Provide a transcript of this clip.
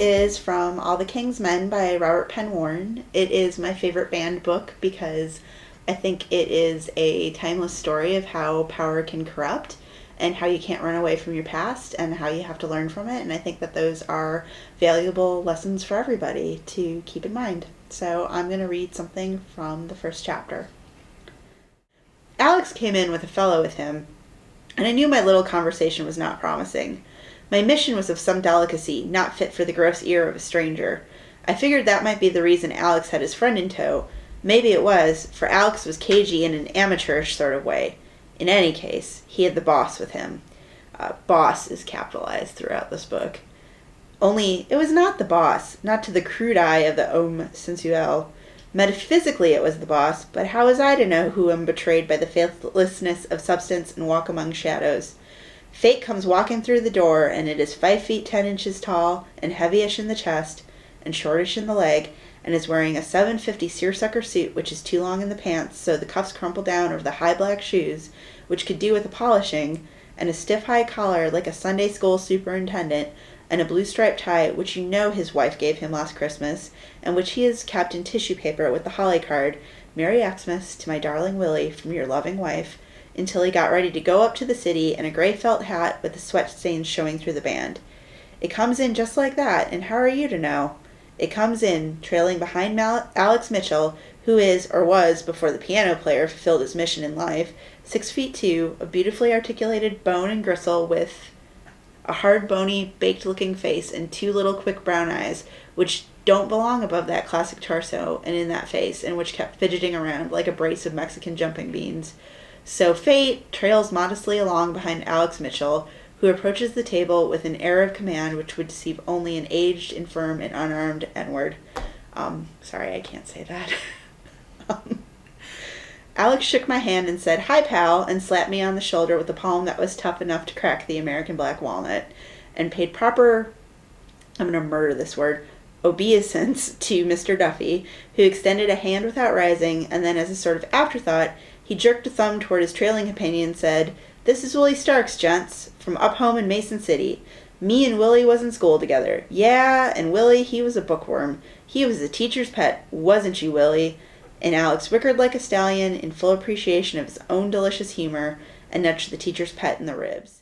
is from All the King's Men by Robert Penn. It is my favorite banned book because I think it is a timeless story of how power can corrupt and how you can't run away from your past and how you have to learn from it. And I think that those are valuable lessons for everybody to keep in mind. So I'm going to read something from the first chapter. Alex came in with a fellow with him, and I knew my little conversation was not promising. My mission was of some delicacy, not fit for the gross ear of a stranger. I figured that might be the reason Alex had his friend in tow. Maybe it was, for Alex was cagey in an amateurish sort of way. In any case, he had the boss with him. Boss is capitalized throughout this book. Only, it was not the boss, not to the crude eye of the homme sensuel. Metaphysically it was the boss, but how was I to know who am betrayed by the faithlessness of substance and walk among shadows? Fate comes walking through the door, and it is 5 feet 10 inches tall, and heavyish in the chest, and shortish in the leg, and is wearing a 750 seersucker suit which is too long in the pants, so the cuffs crumple down over the high black shoes, which could do with a polishing, and a stiff high collar like a Sunday school superintendent, and a blue striped tie which you know his wife gave him last Christmas, and which he has kept in tissue paper with the holly card, Merry Xmas to my darling Willie from your loving wife, until he got ready to go up to the city in a gray felt hat with the sweat stains showing through the band. It comes in just like that, and how are you to know? It comes in, trailing behind Alex Mitchell, who is, or was, before the piano player fulfilled his mission in life, 6 feet 2, of beautifully articulated bone and gristle, with a hard, bony, baked-looking face and 2 little quick brown eyes, which don't belong above that classic torso and in that face, and which kept fidgeting around like a brace of Mexican jumping beans. So fate trails modestly along behind Alex Mitchell, who approaches the table with an air of command which would deceive only an aged, infirm, and unarmed N-word. Sorry, I can't say that. Alex shook my hand and said, "Hi, pal," and slapped me on the shoulder with a palm that was tough enough to crack the American black walnut, and paid proper, I'm going to murder this word, obeisance to Mr. Duffy, who extended a hand without rising, and then as a sort of afterthought, he jerked a thumb toward his trailing companion and said, "This is Willie Starks, gents, from up home in Mason City. Me and Willie was in school together. Yeah, and Willie, he was a bookworm. He was a teacher's pet, wasn't you, Willie?" And Alex wickered like a stallion in full appreciation of his own delicious humor and nudged the teacher's pet in the ribs.